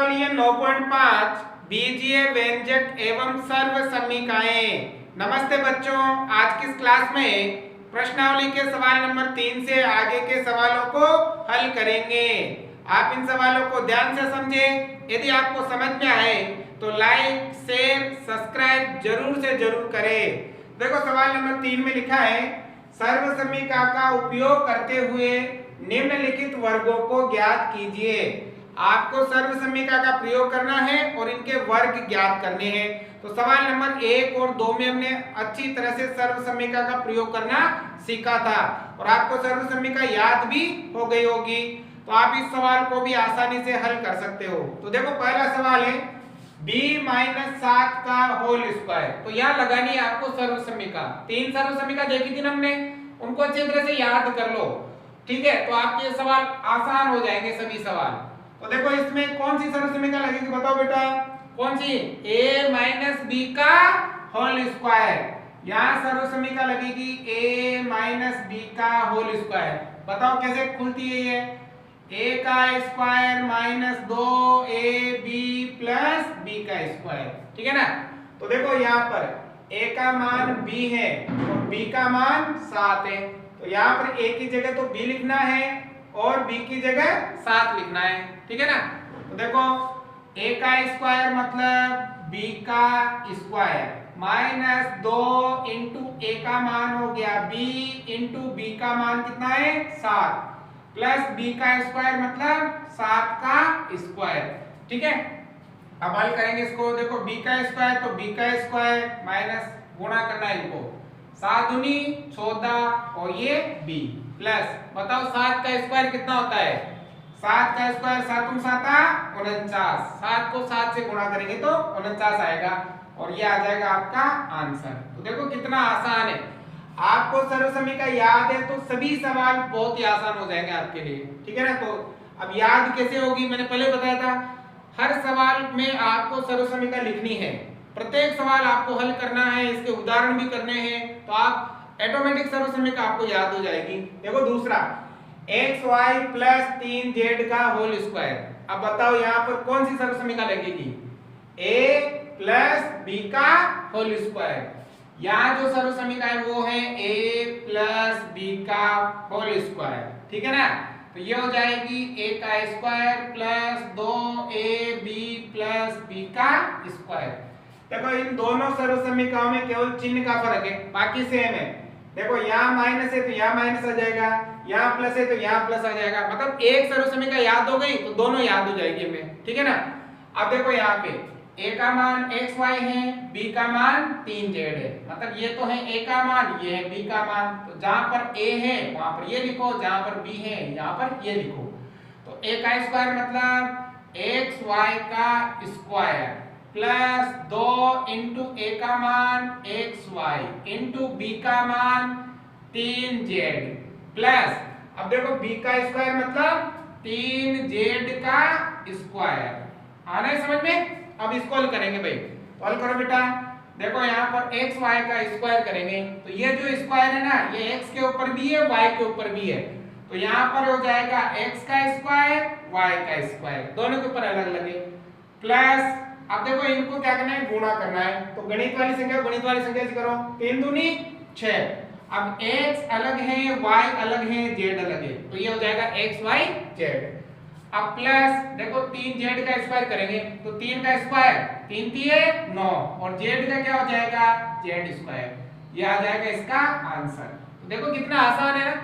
प्रश्नावली 9.5 बीजीय व्यंजक एवं सर्व समीकाएं। नमस्ते बच्चों, आज की इस क्लास में प्रश्नावली के सवाल नंबर 3 से आगे के सवालों को हल करेंगे। आप इन सवालों को ध्यान से समझें। यदि आपको समझ में आए तो लाइक शेयर सब्सक्राइब जरूर से जरूर करें। देखो सवाल नंबर 3 में लिखा है, सर्व समीका का उपयोग करते हुए निम्नलिखित वर्गों को ज्ञात कीजिए। आपको सर्व समीका का प्रयोग करना है और इनके वर्ग ज्ञात करने हैं। तो सवाल नंबर 1 और 2 में हमने अच्छी तरह से सर्व समीका का प्रयोग करना सीखा था और आपको सर्व समीका याद भी हो गई होगी। तो आप इस सवाल को भी आसानी से हल कर सकते हो। तो देखो पहला सवाल है b-7 का होल स्क्वायर। तो यहाँ लगानी है आपको सर्व समीका। 3 सर्व समीका देखी थी ना हमने, उनको अच्छी तरह से याद कर लो, ठीक है। तो आपके सवाल आसान हो जाएंगे सभी सवाल। तो देखो इसमें कौन सी सर्व समीका लगेगी, बताओ बेटा कौन सी? a-b का होल स्क्वायर। यहाँ सर्व समीका लगेगी a-b का होल स्क्वायर। बताओ कैसे खुलती है ये? a का square minus 2ab plus b का स्क्वायर, ठीक है ना। तो देखो यहाँ पर a का मान b है और b का मान 7 है। तो यहाँ पर a की जगह तो b लिखना है और b की जगह 7 लिखना है, ठीक है ना। तो देखो a का स्क्वायर मतलब b का स्क्वायर माइनस 2 इंटू a का मान हो गया b इंटू b का मान कितना है 7 प्लस b का स्क्वायर मतलब 7 का स्क्वायर, ठीक है। अब हल करेंगे इसको। देखो b का स्क्वायर तो b का स्क्वायर माइनस गुणा करना है इनको, 7 दूनी 14 और ये b प्लस बताओ 7 का स्क्वायर कितना होता है? 7 का स्क्वायर 7 दूनी 7 49, 7 को 7 से गुणा करेंगे तो 49 आएगा और ये आ जाएगा आपका आंसर। तो देखो कितना आसान है। आपको सर्व समीका याद है तो सभी सवाल बहुत ही आसान हो जाएंगे आपके लिए, ठीक है ना। तो अब याद कैसे होगी, मैंने पहले बताया था, हर सवाल में आपको सर्व समीका लिखनी है, प्रत्येक सवाल आपको हल करना है, इसके उदाहरण भी करने हैं, तो आप ऑटोमेटिक सर्व समीका आपको याद हो जाएगी। देखो दूसरा xy प्लस 3z का होल स्क्वायर। अब बताओ यहाँ पर कौन सी सर्व समीका लगेगी? a प्लस b का होल स्क्वायर। यहाँ जो सर्व समीका है वो है a प्लस b का होल स्क्वायर, ठीक है ना। तो ये हो जाएगी a का square plus 2ab plus b का स्क्वायर। देखो इन दोनों सर्व समीकाओं में केवल चिन्ह का फर्क है, बाकी सेम है। देखो यहाँ माइनस है तो यहाँ माइनस आ जाएगा, यहाँ प्लस है तो यहाँ प्लस आ जाएगा। मतलब एक सर्व समीका याद हो गई तो दोनों याद हो जाएगी हमें, ठीक है ना। अब देखो यहाँ पे a का मान xy है, b का मान 3z है। मतलब ये तो है a का मान, ये है b का मान। तो जहां पर a है वहां पर ये लिखो, जहां पर b है यहां पर ये लिखो। तो a का स्क्वायर मतलब xy का स्क्वायर प्लस 2 इंटू a का मान xy इंटू b का मान 3z प्लस अब देखो b का स्क्वायर मतलब 3z का स्क्वायर। आना है समझ में? अब इसको हल करेंगे भाई, तो हल करो बेटा। देखो यहाँ पर x y का स्क्वायर करेंगे तो ये जो स्क्वायर है ना ये x के ऊपर भी है y के ऊपर भी है। तो यहाँ पर हो जाएगा x का स्क्वायर y का स्क्वायर, दोनों के ऊपर अलग अलग है प्लस अब देखो इनको क्या करना है, गुणा करना है। तो गणित वाली संख्या से करो, 3 दूनी 6। अब x अलग है y अलग है z अलग है, तो ये हो जाएगा x y z। अब प्लस देखो 3z का स्क्वायर करेंगे तो 3 का स्क्वायर 3 3 9 और z का क्या हो जाएगा z स्क्वायर। ये आ जाएगा इसका आंसर। तो देखो कितना आसान है ना।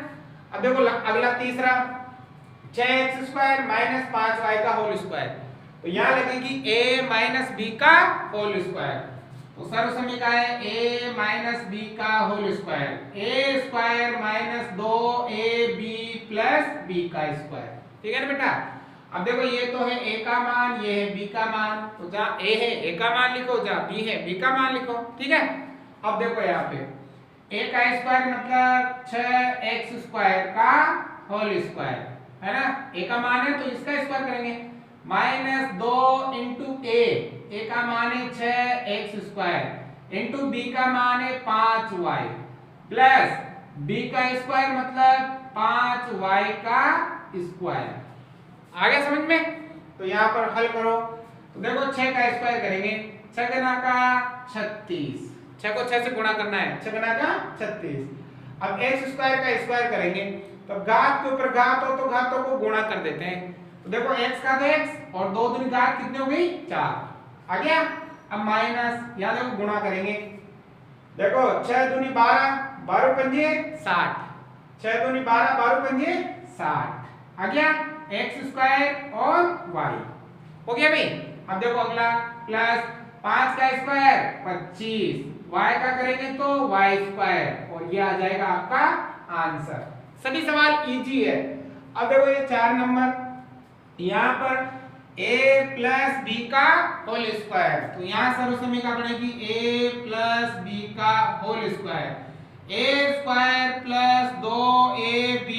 अब देखो अगला तीसरा 6x स्क्वायर माइनस 5y का होल स्क्वायर। तो यहाँ लगेगी a माइनस b का होल स्क्वायर। तो सर्व समीका है a माइनस b का whole square, a square minus 2ab plus b का स्क्वायर, ठीक है ना बेटा। अब देखो ये तो है a का मान, ये है b का मान। तो जहाँ a है a का मान लिखो, जहाँ b है b का मान लिखो, ठीक है। अब देखो यहाँ पे a का स्क्वायर मतलब 6x स्क्वायर का होल स्क्वायर है ना, a का मान है तो इसका स्क्वायर करेंगे माइनस 2 इंटू a का मान है 6x स्क्वायर इंटू b का मान है 5y प्लस b का स्क्वायर मतलब 5y का स्क्वायर। आ गया समझ में? तो यहाँ पर हल करो तो देखो 6 का स्क्वायर करेंगे, 6 गुना का 36, 6 को 6 से गुणा करना है, 6 गुना का 36। अब x स्क्वायर का स्क्वायर करेंगे तो घात के ऊपर घात हो तो घातों को गुणा कर देते हैं। तो देखो x का तो x और 2 दूनी घात कितनी हो गई 4 आ गया। अब माइनस यहाँ देखो गुणा करेंगे, देखो 6 दूनी 12, 12 पंजे 60, 6 दूनी 12, 12 पंजे 60 आ गया x स्क्वायर और y हो गया भाई। अब देखो अगला प्लस 5 का स्क्वायर 25, y का करेंगे तो y स्क्वायर और ये आ जाएगा आपका आंसर। सभी सवाल इजी है। अब देखो ये 4 नंबर यहाँ पर a प्लस b का होल स्क्वायर, तो यहाँ सर्वसमीका बनेगी a प्लस b का whole square, a square plus 2ab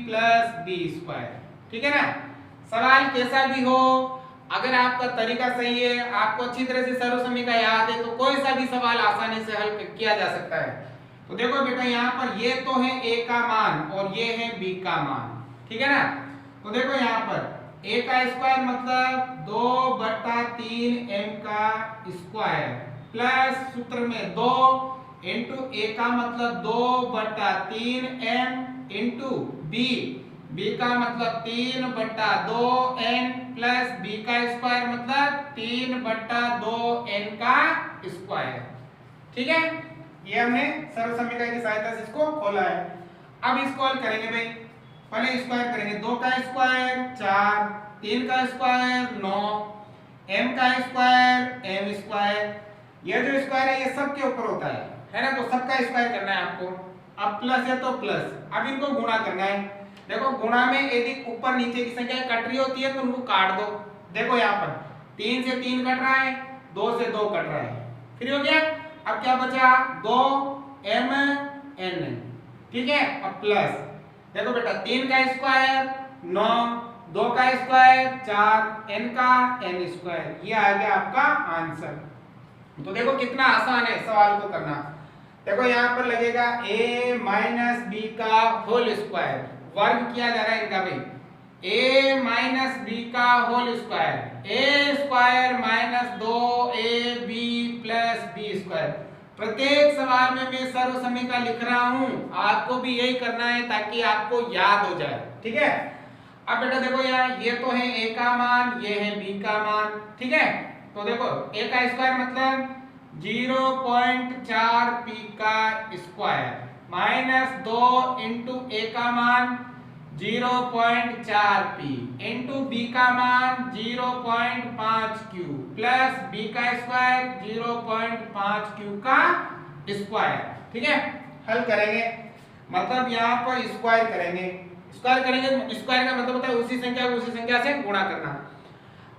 plus b square. ठीक है ना। सवाल कैसा भी हो, अगर आपका तरीका सही है, आपको अच्छी तरह से सर्वसमीका याद है तो कोई सा भी सवाल आसानी से हल किया जा सकता है। तो देखो बेटा यहाँ पर ये तो है a का मान और ये है b का मान, ठीक है ना। तो देखो यहाँ पर a का स्क्वायर मतलब 2/3 m का स्क्वायर प्लस सूत्र में 2 इंटू a का मतलब 2/3 m इंटू b का मतलब 3/2n प्लस b का स्क्वायर मतलब 3/2n का स्क्वायर। ठीक है, ये हमने सर्वसमीका की सहायता से इसको खोला है। अब इसको हल करेंगे भाई, पहले स्क्वायर करेंगे, 2 का स्क्वायर 4, 3 का स्क्वायर 9, m का स्क्वायर m स्क्वायर। ये जो स्क्वायर है ये सब के ऊपर होता है ना, तो सबका स्क्वायर करना है आपको। अब प्लस है तो प्लस, अब इनको गुणा करना है। देखो गुणा में यदि ऊपर नीचे की संख्या कट रही होती है तो उनको काट दो। देखो यहाँ पर 3 से 3 कट रहा है, 2 से 2 कट रहा है, फिर हो गया। अब क्या बचा 2mn, ठीक है। अब प्लस देखो बेटा 3 का स्क्वायर 9, 2 का स्क्वायर 4, n का n स्क्वायर, ये आ गया आपका आंसर। तो देखो कितना आसान है सवाल को करना। देखो यहाँ पर लगेगा a माइनस b का होल स्क्वायर, वर्ग किया जा रहा है इनका भाई, a माइनस b का whole square, a square minus 2ab plus b square. प्रत्येक सवाल में मैं सर्वसमीका लिख रहा हूं, आपको भी यही करना है ताकि आपको याद हो जाए। ठीक है। अब बेटा देखो यहाँ ये तो है a का मान, ये है b का मान, ठीक है। तो देखो a का स्क्वायर मतलब 0.4p का स्क्वायर माइनस 2 इंटू a का मान 0.4p इंटू b का मान 0.5q प्लस b का स्क्वायर 0.5q का स्क्वायर। ठीक है, हल करेंगे मतलब यहाँ पर स्क्वायर करेंगे, स्क्वायर का मतलब होता है उसी संख्या को उसी संख्या से गुणा करना।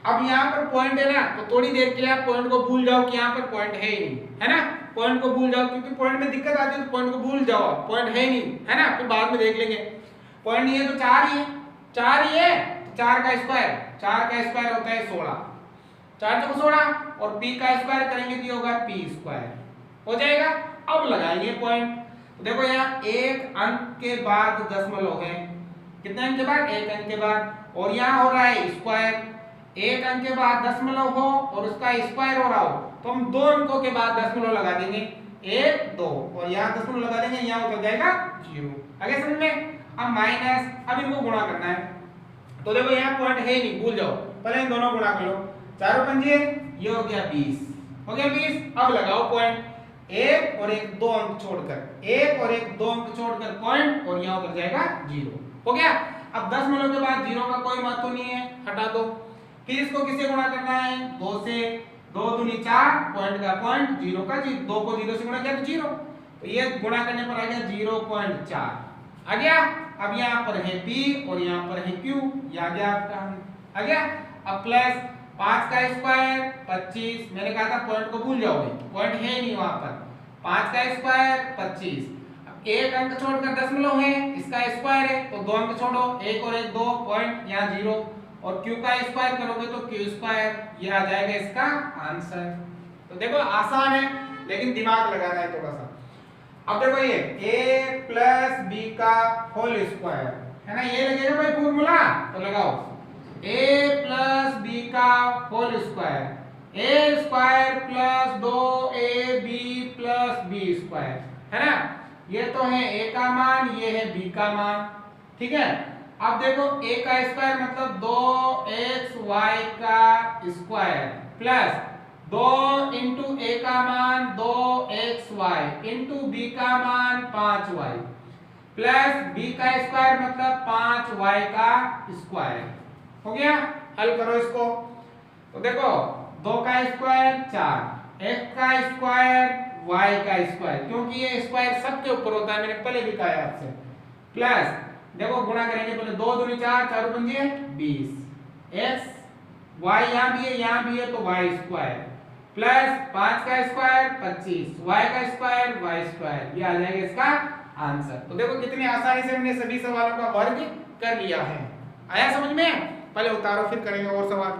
अब यहाँ पर पॉइंट है ना, तो थोड़ी देर के लिए आप पॉइंट को भूल जाओ कि यहाँ पर पॉइंट है ही नहीं, है ना। पॉइंट को भूल जाओ क्योंकि पॉइंट में दिक्कत आती है, तो पॉइंट को भूल जाओ, पॉइंट है ही नहीं, है ना। फिर बाद में देख लेंगे। पॉइंट नहीं है तो 4 ही है, 4 ही है तो 4 का स्क्वायर होता है 16, 4 चौको 16 और p का स्क्वायर करेंगे तो होगा p स्क्वायर, हो जाएगा। अब लगाएंगे पॉइंट। तो देखो यहाँ एक अंक के बाद दशमलव है, कितने अंक के बाद, एक अंक के बाद, और यहाँ हो रहा है स्क्वायर। एक अंक के बाद दशमलव हो और उसका स्क्वायर हो रहा हो तो हम 2 अंकों के बाद दशमलव लगा देंगे, 1 2 और यहाँ दशमलव लगा देंगे, यहाँ उतर जाएगा 0। आगे समझ में। अब माइनस, अब इनको गुणा करना है। तो देखो यहाँ पॉइंट है ही नहीं, भूल जाओ, पहले इन दोनों गुणा कर लो, 4 पंजे ये हो गया 20, हो गया 20। अब लगाओ पॉइंट, 1 और 1 2 अंक छोड़कर, 1 और 1 2 अंक छोड़कर पॉइंट और यहाँ उतर जाएगा 0, हो गया। अब दशमलव के बाद 0 का कोई महत्व नहीं है, हटा दो। फिर इसको किससे गुणा करना है, 2 से, 2 दूनी 4, पॉइंट का पॉइंट, 0 का 0, 2 को 0 से गुणा किया तो 0, तो ये गुणा करने पर आ गया 0.4 आ गया। अब यहाँ पर है p और यहाँ पर है q, ये आ गया आपका, आ गया। अब प्लस 5 का स्क्वायर 25, मैंने कहा था पॉइंट को भूल जाओगे, पॉइंट है ही नहीं वहां पर, 5 का स्क्वायर 25। अब एक अंक छोड़कर दशमलव है, इसका स्क्वायर है तो 2 अंक छोड़ो, 1 और 1 2, पॉइंट यहाँ 0 और q का स्क्वायर करोगे तो q स्क्वायर, ये आ जाएगा इसका आंसर। तो देखो आसान है लेकिन दिमाग लगाना है थोड़ा सा। अब देखो ये a प्लस b का होल स्क्वायर है ना, ये लगेगा भाई फॉर्मूला, तो लगाओ ए प्लस बी का whole square, A square plus 2ab plus B square, है ना। ये तो है ए का मान, ये है बी का मान, ठीक है। अब देखो a का स्क्वायर मतलब 2xy का स्क्वायर प्लस 2 इंटू ए का मान 2xy इंटू बी का मान 5y प्लस b का स्क्वायर मतलब 5y का स्क्वायर। हो गया, हल करो इसको। तो देखो 2 का स्क्वायर 4, x का स्क्वायर y का स्क्वायर, क्योंकि ये स्क्वायर सबके ऊपर होता है, मैंने पहले भी कहा आपसे, प्लस देखो गुणा करेंगे पहले 2 दूनी 4, 4 पंजे 20, x y यहाँ भी है यहाँ भी है तो y स्क्वायर प्लस 5 का स्क्वायर 25, y का स्क्वायर y स्क्वायर, ये आ जाएगा इसका आंसर। तो देखो कितनी आसानी से हमने सभी सवालों का वर्ग कर लिया है। आया समझ में? पहले उतारो फिर करेंगे और सवाल।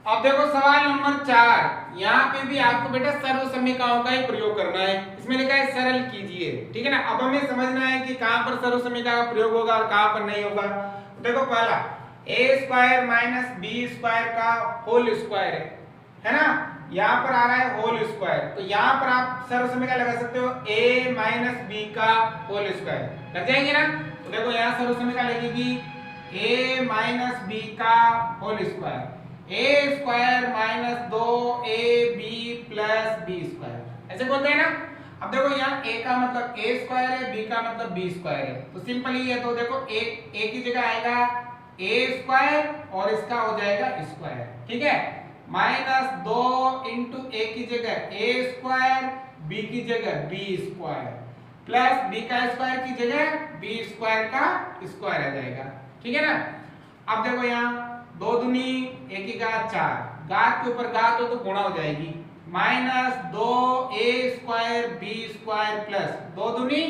अब देखो सवाल नंबर 4, यहाँ पे भी आपको बेटा सर्व समीकरणों का ही प्रयोग करना है। इसमें लिखा है सरल कीजिए, ठीक है ना। अब हमें समझना है कि कहां पर सर्व समीकरण का प्रयोग होगा और कहां पर नहीं होगा। देखो पहला a square minus B square का होल स्क्वायर है ना, यहाँ पर आ रहा है होल स्क्वायर, तो यहाँ पर आप सर्व समीकरण लगा सकते हो a माइनस बी का होल स्क्वायर, लग जाएंगे ना। तो देखो यहाँ सर्व समीकरण लगेगी a माइनस बी का whole square, a square minus 2ab plus B square, ऐसे बोलते हैं ना। अब देखो यहाँ a का मतलब a स्क्वायर है, b का मतलब b स्क्वायर है, तो सिंपल ही है। तो देखो a की जगह आएगा a स्क्वायर और इसका हो जाएगा स्क्वायर, ठीक है। माइनस 2 इंटू a की जगह a स्क्वायर, b की जगह b स्क्वायर प्लस b का स्क्वायर की जगह b स्क्वायर का स्क्वायर आ जाएगा, ठीक है ना। अब देखो यहाँ 2 दूनी 1 की घात 4, घात के ऊपर घात हो तो गुणा हो जाएगी, minus 2a square b square plus 2 दूनी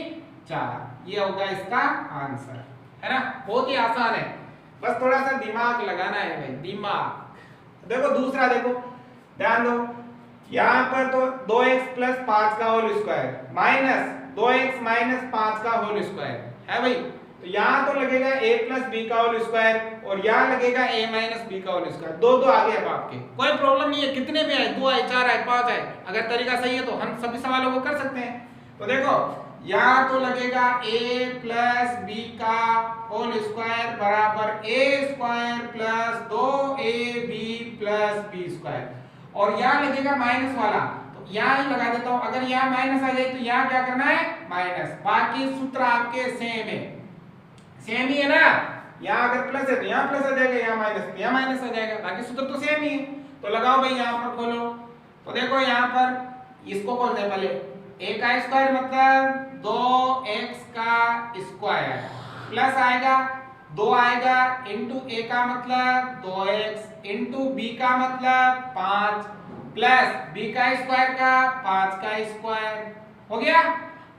4, ये होगा इसका आंसर, है ना। बहुत ही आसान है, बस थोड़ा सा दिमाग लगाना है भाई, दिमाग। देखो दूसरा, देखो ध्यान दो, यहाँ पर तो 2x प्लस 5 का whole square minus 2x minus 5 का होल स्क्वायर है भाई, तो यहाँ तो लगेगा a प्लस बी का होल स्क्वायर और यहाँ लगेगा a माइनस बी का होल स्क्वायर, दो आ गए अब आपके, कोई प्रॉब्लम नहीं है, कितने भी आए, 2 आए 4 आए 5 आए, अगर तरीका सही है तो हम सभी सवालों को कर सकते हैं। तो देखो यहाँ तो लगेगा a प्लस बी का होल स्क्वायर बराबर a square plus 2ab plus b square, और यहाँ लगेगा माइनस वाला, तो यहाँ ही लगा देता हूँ। अगर यहाँ माइनस आ जाए तो यहाँ क्या करना है माइनस, बाकी सूत्र आपके सेम है, सेम ही है ना। यहाँ अगर प्लस है तो यहाँ प्लस आ जाएगा, यहाँ माइनस यहाँ माइनस आ जाएगा, बाकी सूत्र तो सेम ही है। तो लगाओ भाई, यहाँ पर खोलो, तो देखो यहाँ पर इसको खोलते हैं पहले, a का स्क्वायर मतलब 2x का स्क्वायर प्लस आएगा 2 आएगा इंटू a का मतलब 2x इंटू b का मतलब 5 प्लस b का स्क्वायर का 5 का स्क्वायर, हो गया।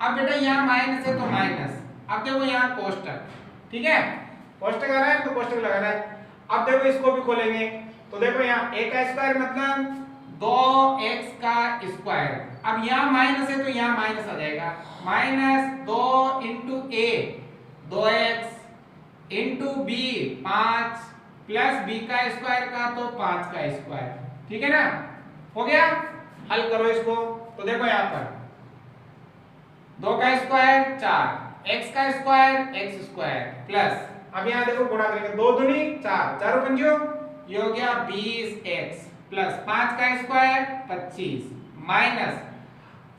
अब बेटा यहाँ माइनस है तो माइनस, अब देखो यहाँ कोष्टक, ठीक है, कोष्टक आ रहा है तो कोष्टक लगाना है। अब देखो इसको भी खोलेंगे, तो देखो यहाँ a का स्क्वायर मतलब 2x का स्क्वायर, अब यहाँ माइनस है तो यहाँ माइनस आ जाएगा, minus 2 into a 2x into b 5 plus b का स्क्वायर का तो 5 का स्क्वायर, ठीक है ना। हो गया, हल करो इसको। तो देखो यहाँ पर 2 का स्क्वायर 4, x का स्क्वायर x स्क्वायर प्लस, अब यहाँ देखो गुणा करेंगे, 2 दूनी 4, 4 पंजो, ये हो गया 20x प्लस 5 का स्क्वायर 25 माइनस,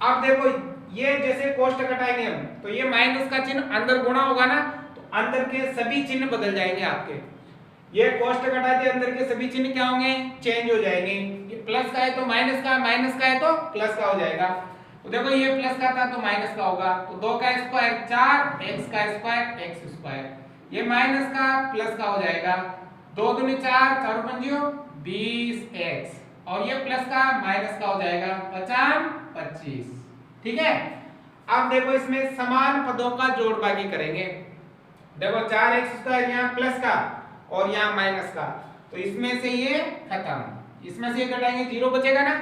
अब देखो ये जैसे कोष्टक हटाएंगे हम तो ये माइनस का चिन्ह अंदर गुणा होगा ना, तो अंदर के सभी चिन्ह बदल जाएंगे आपके, ये कोष्टक हटाते अंदर के सभी चिन्ह क्या होंगे चेंज हो जाएंगे, ये प्लस का है तो माइनस का, माइनस का है तो प्लस का हो जाएगा। तो देखो ये प्लस का था तो माइनस का होगा, तो 2 का स्क्वायर 4 x का स्क्वायर x स्क्वायर, ये माइनस का प्लस का हो जाएगा, 2 दूनी 4 4 पंजियो 20x, और ये प्लस का माइनस का हो जाएगा 50 25, ठीक है। अब देखो इसमें समान पदों का जोड़ बाकी करेंगे, देखो 4x स्क्वायर यहाँ प्लस का और यहाँ माइनस का, तो इसमें से ये खत्म, इसमें से ये घटाएंगे 0 बचेगा ना,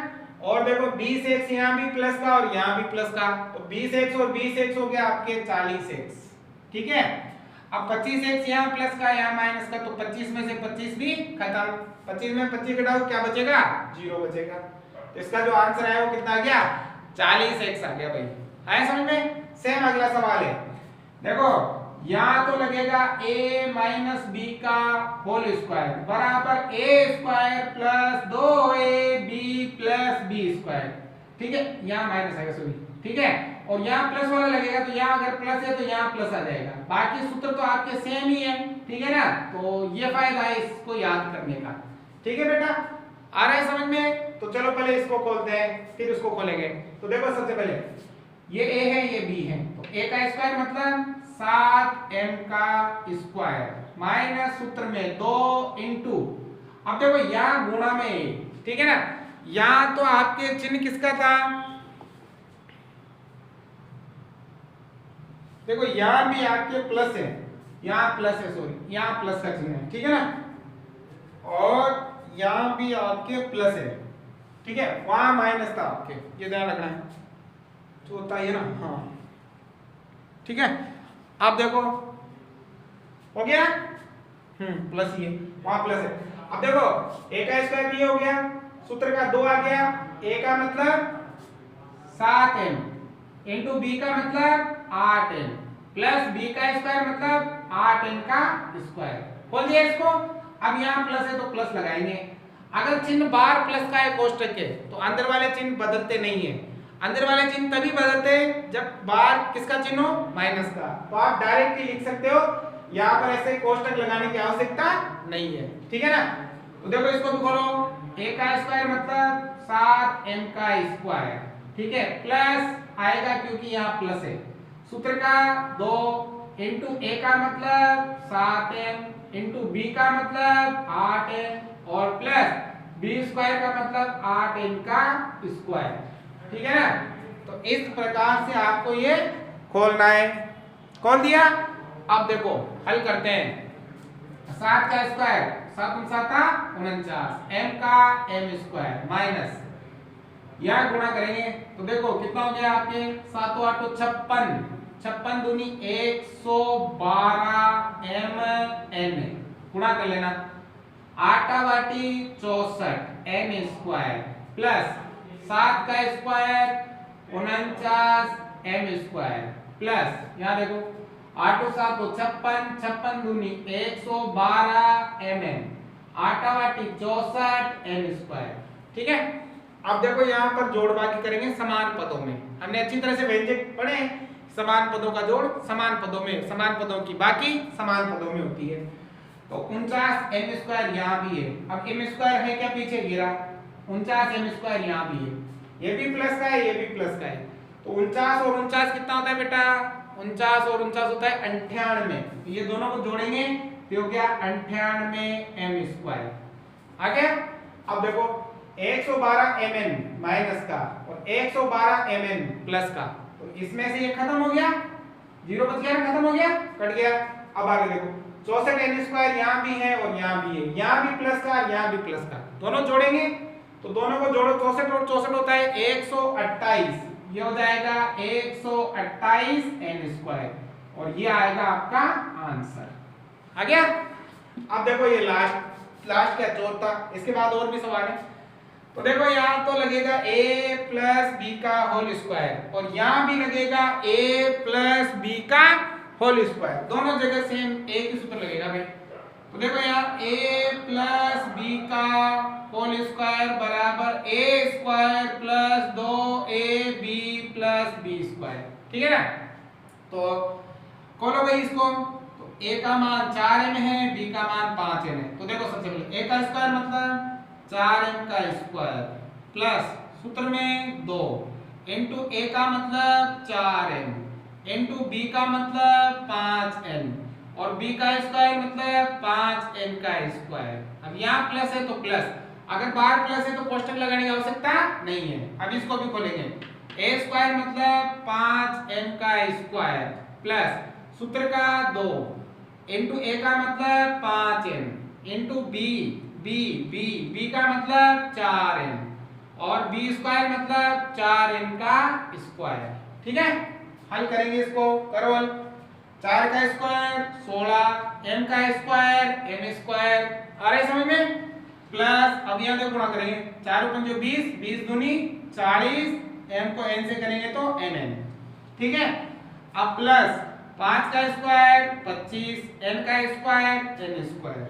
और देखो 20x यहाँ भी प्लस का और यहाँ भी प्लस का, तो 20x और 20x हो गया आपके 40x, ठीक है। अब 25x यहाँ प्लस का यहाँ माइनस का, तो 25 में से 25 भी खत्म, 25 में 25 घटाओ क्या बचेगा, 0 बचेगा। तो इसका जो आंसर है वो कितना आ गया, 40x आ गया भाई। आया समझ में। सेम अगला सवाल है, देखो यहाँ तो लगेगा a माइनस बी का होल स्क्वायर बराबर a square plus 2ab plus B square, ठीक है, यहाँ माइनस आएगा सॉरी, ठीक है, और यहाँ प्लस वाला लगेगा, तो यहाँ अगर प्लस है तो यहाँ प्लस आ जाएगा, बाकी सूत्र तो आपके सेम ही है, ठीक है ना। तो ये फायदा है इसको याद करने का, ठीक है बेटा, आ रहा है समझ में। तो चलो पहले इसको खोलते हैं फिर उसको खोलेंगे। तो देखो सबसे पहले ये a है ये b है, तो a का स्क्वायर मतलब 7m का स्क्वायर माइनस सूत्र में 2 इंटू, अब देखो यहाँ गुणा में a, ठीक है ना, यहाँ तो आपके चिन्ह किसका था, देखो यहाँ भी आपके प्लस है, यहाँ प्लस है सॉरी, यहाँ प्लस का चिन्ह है, ठीक है ना, और यहाँ भी आपके प्लस है, ठीक है, वहां माइनस था आपके, ये ध्यान रखना है, जो होता है ना, हाँ ठीक है। अब देखो हो गया, प्लस ये वहां प्लस है। अब देखो a का स्क्वायर भी हो गया, सूत्र का 2 आ गया, a का मतलब 7m इंटू b का मतलब 8m प्लस b का स्क्वायर मतलब 8m का स्क्वायर, खोल दिया इसको। अब यहाँ प्लस है तो प्लस लगाएंगे, अगर चिन्ह बार प्लस का है कोष्टक के तो अंदर वाले चिन्ह बदलते नहीं है, अंदर वाले चिन्ह तभी बदलते हैं जब बार किसका चिन्ह हो, माइनस का, तो आप डायरेक्ट ही लिख सकते हो, यहाँ पर ऐसे कोष्टक लगाने की आवश्यकता नहीं है, ठीक है ना। तो देखो इसको भी खोलो, a का स्क्वायर मतलब 7m का स्क्वायर, ठीक है, प्लस आएगा क्योंकि यहाँ प्लस है, सूत्र का 2 इंटू a का मतलब 7m इंटू b का मतलब 8m और प्लस b स्क्वायर का मतलब 8m का स्क्वायर, ठीक है ना। तो इस प्रकार से आपको ये खोलना है, खोल दिया। अब देखो हल करते हैं, 7 का स्क्वायर 7 7 49, m का m स्क्वायर माइनस यहाँ गुणा करेंगे, तो देखो कितना हो गया आपके 7 8 56, 56 दूनी 112 m n, गुणा कर लेना, 8 वाटी 64 n स्क्वायर प्लस 7 का स्क्वायर 49 m स्क्वायर प्लस यहाँ देखो 8 7 56, 56 दूनी 112 mm, 8 वाटी 64 m स्क्वायर, ठीक है। अब देखो यहाँ पर जोड़ बाकी करेंगे समान पदों में, हमने अच्छी तरह से व्यंजक पढ़े, समान पदों का जोड़ समान पदों में, समान पदों की बाकी समान पदों में होती है। तो 49 m स्क्वायर यहाँ भी है, अब m स्क्वायर है क्या पीछे गिरा, 49 m स्क्वायर यहाँ भी है, ये भी प्लस का है ये भी प्लस का है, तो 49 और 49 कितना होता है बेटा, 49 और 49 होता है 98, ये दोनों को जोड़ेंगे तो हो गया 98 m स्क्वायर आ गया। अब देखो 112 mn माइनस का और 112 mn प्लस का, तो इसमें से ये खत्म हो गया, 0 बच गया ना, खत्म हो गया, कट गया। अब आगे देखो 64 n स्क्वायर यहाँ भी है और यहाँ भी है, यहाँ भी प्लस का यहाँ भी प्लस का, दोनों जोड़ेंगे तो दोनों को जोड़ो, 64 और 64 होता है 128, ये हो जाएगा 128 n स्क्वायर और ये आएगा आपका आंसर आ गया। अब देखो ये लास्ट क्या चौथा, इसके बाद और भी सवाल है। तो देखो यहाँ तो लगेगा a प्लस बी का होल स्क्वायर और यहाँ भी लगेगा a प्लस बी का होल स्क्वायर, दोनों जगह सेम एक ही सूत्र लगेगा भाई। तो देखो यहाँ a प्लस बी का होल स्क्वायर बराबर a square plus 2ab plus b square, ठीक है ना। तो खोलो भाई इसको, तो a का मान 4m है, b का मान 5m है। तो देखो सबसे पहले a का स्क्वायर मतलब 4m का स्क्वायर प्लस सूत्र में 2 इंटू a का मतलब 4m इंटू b का मतलब 5n और b का स्क्वायर मतलब 5n का स्क्वायर। अब यहाँ प्लस है तो प्लस, अगर बाहर प्लस है तो कोष्टक लगाने की आवश्यकता नहीं है। अब इसको भी खोलेंगे, a स्क्वायर मतलब 5n का स्क्वायर प्लस सूत्र का 2 इंटू a का मतलब 5n इंटू b का मतलब 4n और b स्क्वायर मतलब 4n का स्क्वायर, ठीक है। हल करेंगे इसको, करो हल, 4 का स्क्वायर 16, m का स्क्वायर m स्क्वायर। आ रहा है समझ में? प्लस अब यहाँ पे गुणा करेंगे, 4 पंजे 20, 20 दूनी 40, m को n से करेंगे तो nn। ठीक है, अब प्लस 5 का स्क्वायर 25, n का स्क्वायर n स्क्वायर।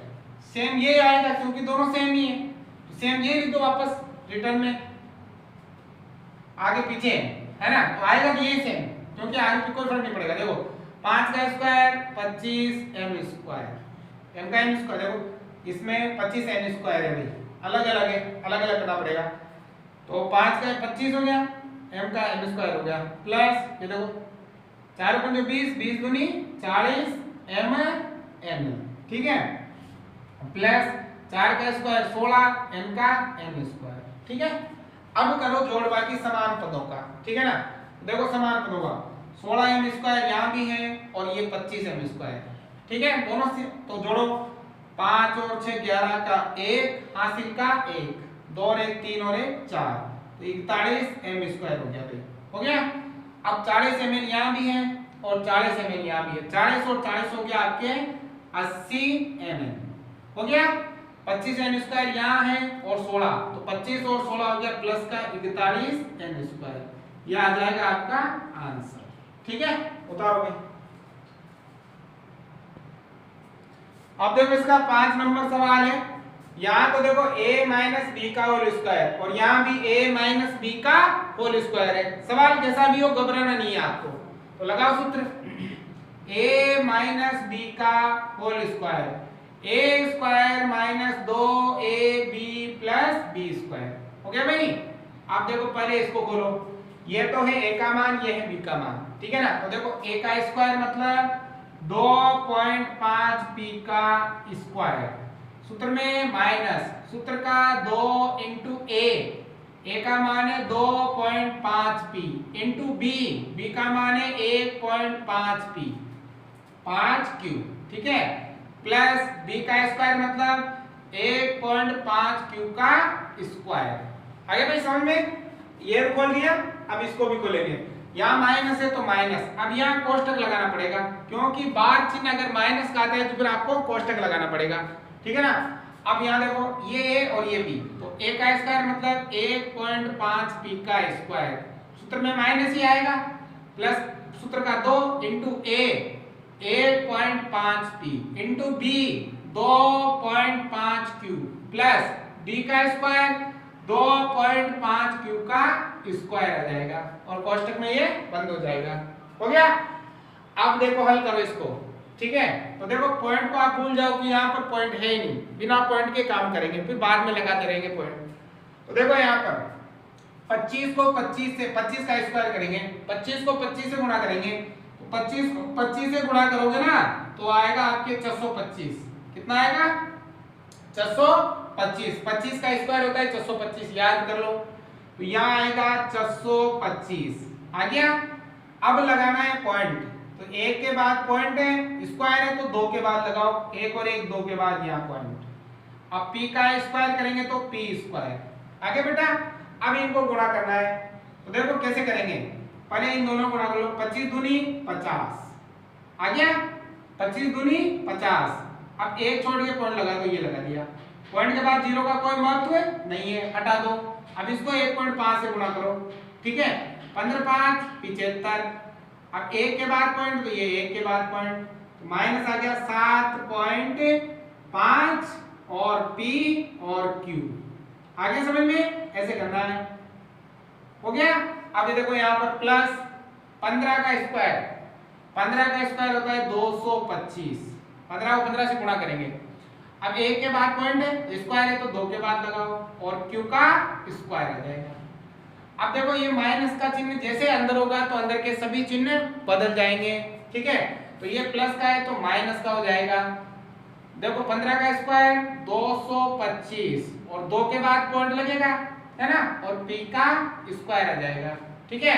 सेम ये आएगा क्योंकि दोनों सेम ही है, तो सेम ये लिख दो वापस रिटर्न में, आगे पीछे है ना, तो आएगा तो ये सेम, क्योंकि आगे पे कोई फर्क नहीं पड़ेगा। देखो 5 का स्क्वायर 25 m स्क्वायर, m का m स्क्वायर, देखो इसमें 25 n स्क्वायर है भाई, अलग अलग है, अलग अलग करना पड़ेगा। तो 5 का 25 हो गया, m का m स्क्वायर हो गया, प्लस ये देखो 4 पंजे 20, 20 दूनी 40, m n। ठीक है, प्लस 4 का स्क्वायर 16, n का m स्क्वायर। ठीक है, अब करो जोड़ बाकी समान पदों का। ठीक है ना, देखो समान पदों का 16 m स्क्वायर यहाँ भी है और ये 25 m स्क्वायर। ठीक है, दोनों से तो जोड़ो, 5 और 6 11 का 1 हासिल का 1, 2 और 1 3 और 1 4, तो 41 m स्क्वायर हो गया भाई, हो गया। अब 40 ml यहाँ भी है और 40 ml यहाँ भी है, 40 और 40 हो गया आपके 80 ml, हो गया। 25 n स्क्वायर यहाँ है और 16, तो 25 और 16 हो गया प्लस का 41 n स्क्वायर, यह आ जाएगा आपका आंसर। ठीक है, उतारो भाई। अब देखो इसका 5 नंबर सवाल है, यहाँ तो देखो a माइनस बी का होल स्क्वायर और यहाँ भी a माइनस बी का होल स्क्वायर है। सवाल जैसा भी हो घबराना नहीं है आपको, तो लगाओ सूत्र, a माइनस बी का whole square, a square minus 2ab plus b square. हो गया भाई। आप देखो पहले इसको खोलो, ये तो है a का मान, ये है b का मान। ठीक है ना, तो देखो a का स्क्वायर मतलब 2.5p का स्क्वायर, सूत्र में माइनस, सूत्र का 2 इंटू a का मान है 2.5p इंटू b का मान है 1.5p 5q। ठीक है, प्लस b का स्क्वायर मतलब 1.5q का स्क्वायर। आगे भाई समझ में? ये खोल दिया, अब इसको भी खोलेंगे। यहाँ माइनस है तो माइनस, अब यहाँ कोष्टक लगाना पड़ेगा, क्योंकि बार चिन्ह अगर माइनस का आता है तो फिर आपको कोष्टक लगाना पड़ेगा। ठीक है ना, अब यहाँ देखो ये a और ये b, तो a का स्क्वायर मतलब 1.5p का स्क्वायर, सूत्र में माइनस ही आएगा, प्लस सूत्र का 2 into a 1.5p into b 2.5q plus b का स्क्वायर 2.5q का स्क्वायर आ जाएगा और कोष्टक में ये बंद हो जाएगा। हो गया। अब देखो हल करो इसको। ठीक है, तो देखो पॉइंट को आप भूल जाओ कि यहाँ पर पॉइंट है ही नहीं, बिना पॉइंट के काम करेंगे, फिर बाद में लगाते रहेंगे पॉइंट। तो देखो यहाँ पर 25 को 25 से 25 का स्क्वायर करेंगे, 25 को 25 से गुणा करेंगे, तो 25 को 25 से गुणा करोगे ना तो आएगा आपके 625। कितना आएगा? 625। 25 का स्क्वायर होता है 625, याद कर लो। तो यहाँ आएगा 625 आ गया। अब लगाना है पॉइंट, तो एक के बाद पॉइंट है, स्क्वायर है तो दो के बाद लगाओ, एक और एक, दो के बाद यहाँ पॉइंट। अब p का स्क्वायर करेंगे तो p स्क्वायर। आगे बेटा अब इनको गुणा करना है, तो देखो कैसे करेंगे, पहले इन दोनों गुणा कर लो, 25 दूनी 50 आ गया, 25 दूनी 50। अब एक छोड़ के पॉइंट लगा दो, ये लगा दिया। पॉइंट के बाद जीरो का कोई महत्व नहीं है, हटा दो। अब इसको 1.5 से गुणा करो। ठीक है, 15 5 75। अब एक के बाद पॉइंट तो ये एक के बाद पॉइंट, तो माइनस आ गया 7.5 और p और q। आगे समझ में ऐसे करना है। हो गया। अब ये देखो यहाँ पर प्लस 15 का स्क्वायर, 15 का स्क्वायर होता है 225। 15 को 15 से गुणा करेंगे। अब एक के बाद पॉइंट है, स्क्वायर है तो दो के बाद लगाओ और q का स्क्वायर आ जाएगा। अब देखो ये माइनस का चिन्ह जैसे अंदर होगा तो अंदर के सभी चिन्ह बदल जाएंगे। ठीक है, तो ये प्लस का है तो माइनस का हो जाएगा। देखो 15 का स्क्वायर 225 और दो के बाद पॉइंट लगेगा, है ना, और p का स्क्वायर आ जाएगा। ठीक है,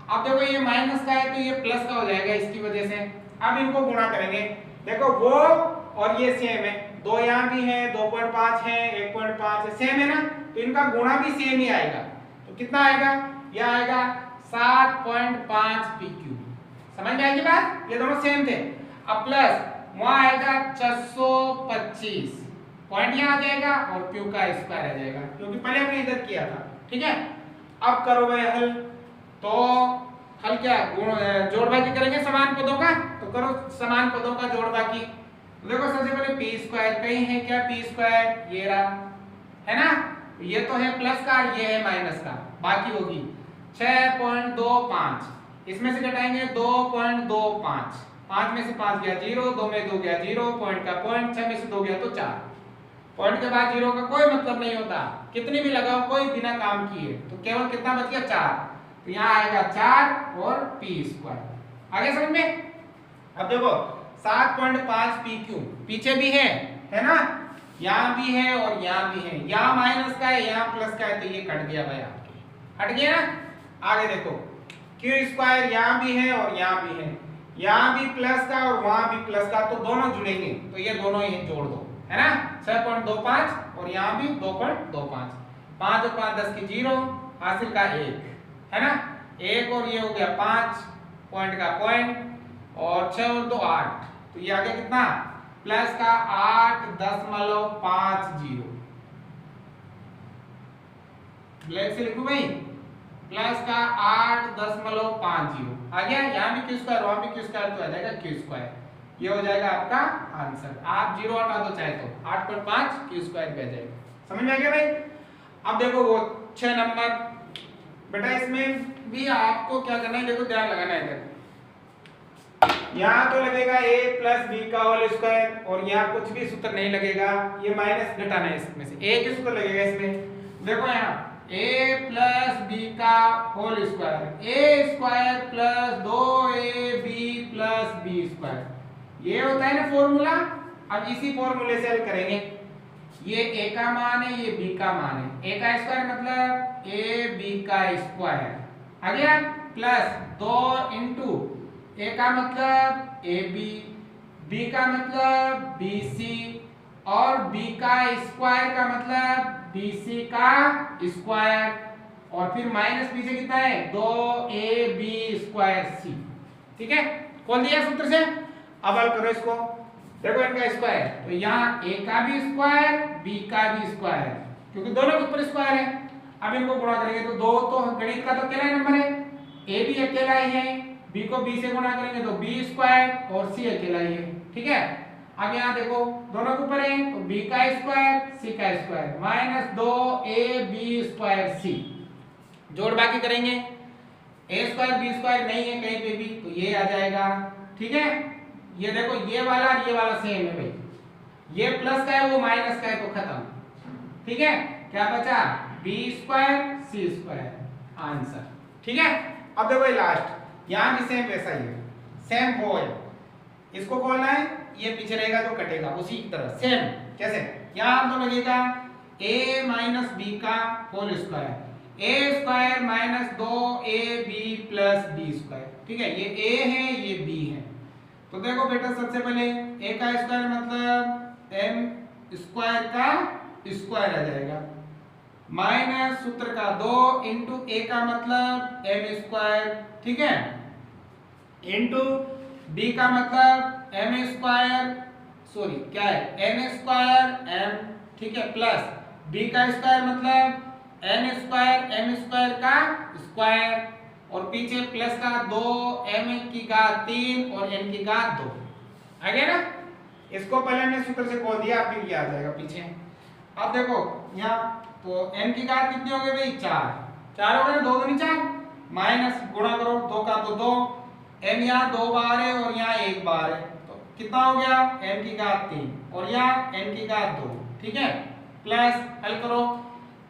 अब देखो ये माइनस का है तो ये प्लस का हो जाएगा इसकी वजह से। अब इनको गुणा करेंगे, देखो वो और ये सेम है, दो यहाँ भी है, 2.5 है, 1.5 है, सेम है ना, तो इनका गुणा भी सेम ही आएगा। तो कितना आएगा? यह आएगा 7.5 pq, समझ में आएगी बात? ये दोनों सेम थे। अब प्लस वहां आएगा 625, पॉइंट यहाँ आ जाएगा और क्यू का स्क्वायर आ जाएगा क्योंकि पहले हमने इधर किया था। ठीक है, अब करो भाई हल। तो हल क्या जोड़ बाकी करेंगे समान पदों का, तो करो समान पदों का जोड़ बाकी। देखो सबसे पहले पी स्क्वायर, कहीं है क्या पी स्क्वायर? ये रहा, है ना, ये तो है प्लस का, ये है माइनस का, बाकी होगी 6.25, इसमें से घटाएंगे 2.25, 5 में से 5 गया 0, 2 में 2 गया 0, पॉइंट का पॉइंट, 6 में से 2 गया तो 4, पॉइंट के बाद 0 का कोई मतलब नहीं होता, कितनी भी लगाओ कोई बिना काम किए, तो केवल कितना बच गया 4, तो यहाँ आएगा 4 और पी स्क्वायर। आगे समझ में? अब देखो 7.5 पी क्यू पीछे भी है ना, यहाँ भी है और यहाँ भी है, यहाँ माइनस का है यहाँ प्लस का है, तो ये कट गया भाई आपके, हट गया ना। आगे देखो क्यू स्क्वायर यहाँ भी है और यहाँ भी है, यहाँ भी प्लस का और वहां भी प्लस का, तो दोनों जुड़ेंगे, तो ये दोनों ही जोड़ दो, है ना, 6.25 और यहाँ भी 2.25, 5 और 5 10 की 0, हासिल का 1, है ना, 1 और ये हो गया 5, पॉइंट का पॉइंट, और 6 और 2 8, तो ये आ गया कितना प्लस का 8.50, ब्लैक से लिखूं भाई, प्लस का 8.50 आ गया। यहाँ भी क्यू स्क्वायर वहां भी क्यू स्क्वायर, तो आ जाएगा क्यू स्क्वायर, ये हो जाएगा आपका आंसर। आप 0 हटा दो चाहे तो 8.5 क्यू स्क्वायर भी आ जाएगा। समझ में आ गया भाई? अब देखो वो 6 नंबर, बेटा इसमें भी आपको क्या करना है, देखो ध्यान लगाना है इधर, यहाँ तो लगेगा a प्लस बी का होल स्क्वायर, और यहाँ कुछ भी सूत्र नहीं लगेगा, ये माइनस घटाना है इसमें से, एक ही सूत्र लगेगा इसमें। देखो यहाँ a प्लस बी का whole square, a square plus 2ab plus B square, ये होता है ना फॉर्मूला। अब इसी फॉर्मूले से हल करेंगे, ये a का मान है ये b का मान है, a का स्क्वायर मतलब ab का स्क्वायर आ गया, प्लस 2 इंटू a का मतलब ab, b का मतलब bc, और b का स्क्वायर का मतलब bc का स्क्वायर, और फिर माइनस b से कितना है 2ab स्क्वायर c। ठीक है, खोल दिया सूत्र से, अब हल करो इसको। देखो इनका स्क्वायर, तो यहाँ a का भी स्क्वायर b का भी स्क्वायर, क्योंकि दोनों के ऊपर स्क्वायर है। अब इनको गुणा करेंगे तो दो, तो गणित का तो अकेला ही नंबर है, a भी अकेला ही है, b को b से गुणा करेंगे तो b स्क्वायर और c अकेला ही है। ठीक है, अब यहाँ देखो दोनों के ऊपर है, तो b का स्क्वायर c का square minus 2ab square c, जोड़ बाकी करेंगे, a स्क्वायर b स्क्वायर नहीं है कहीं पे भी, तो ये आ जाएगा। ठीक है, ये देखो ये वाला और ये वाला सेम है भाई, ये प्लस का है वो माइनस का है, तो खत्म। ठीक है, क्या बचा b square c square, answer. ठीक है, अब देखो लास्ट, यहाँ भी सेम वैसा ही है, सेम हो है, इसको खोलना है, ये पीछे रहेगा तो कटेगा उसी तरह सेम। कैसे? यहाँ तो लगेगा a माइनस बी का whole square, a square minus 2ab plus b square. ठीक है, ये a है ये b है, तो देखो बेटा सबसे पहले a का स्क्वायर मतलब m स्क्वायर का स्क्वायर आ जाएगा, माइनस सूत्र का 2 इंटू a का मतलब m स्क्वायर, ठीक है, इंटू b का मतलब m स्क्वायर, सॉरी क्या है n स्क्वायर m, ठीक है, प्लस b का स्क्वायर मतलब n स्क्वायर m स्क्वायर का स्क्वायर, और पीछे प्लस का 2m की घात 3 और n की घात 2 आ गया ना। इसको पहले हमने सूत्र से खोल दिया, फिर ये आ जाएगा पीछे। अब देखो यहाँ तो n की घात कितनी हो गई भाई 4 हो गए, 2 दूनी 4, माइनस गुणा करो 2 का तो 2, m यहाँ 2 बार है और यहाँ 1 बार है, तो कितना हो गया m की घात 3 और यहाँ n की घात 2। ठीक है, प्लस हल करो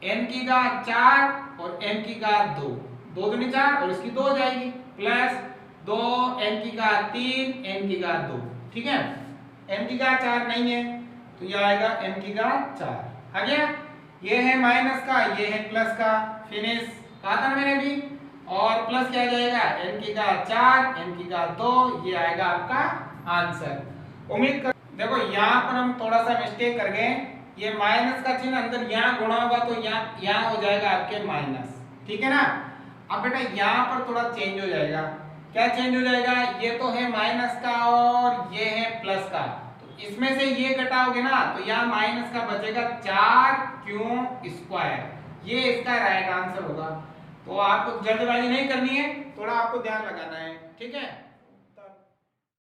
n की घात 4 और m की घात 2, 2 दूनी 4 और इसकी 2 हो जाएगी, प्लस 2 n की घात 3 n की घात 2। ठीक है, m की घात 4 नहीं है तो ये आएगा m की घात 4 आ गया, ये है माइनस का ये है प्लस का, फिनिश कहा था मैंने भी, और प्लस क्या जाएगा n की घात 4 n की घात 2, ये आएगा आपका आंसर। उम्मीद कर, देखो यहाँ पर हम थोड़ा सा मिस्टेक कर गए, ये माइनस का चिन्ह अंदर यहाँ गुणा होगा तो यहाँ हो जाएगा आपके माइनस। ठीक है ना, अब बेटा यहाँ पर थोड़ा चेंज हो जाएगा, क्या चेंज हो जाएगा, ये तो है माइनस का और ये है प्लस का, तो इसमें से ये घटाओगे ना तो यहाँ माइनस का बचेगा 4 क्यू², ये इसका राइट आंसर होगा। तो आपको जल्दबाजी नहीं करनी है, थोड़ा आपको ध्यान लगाना है, ठीक है।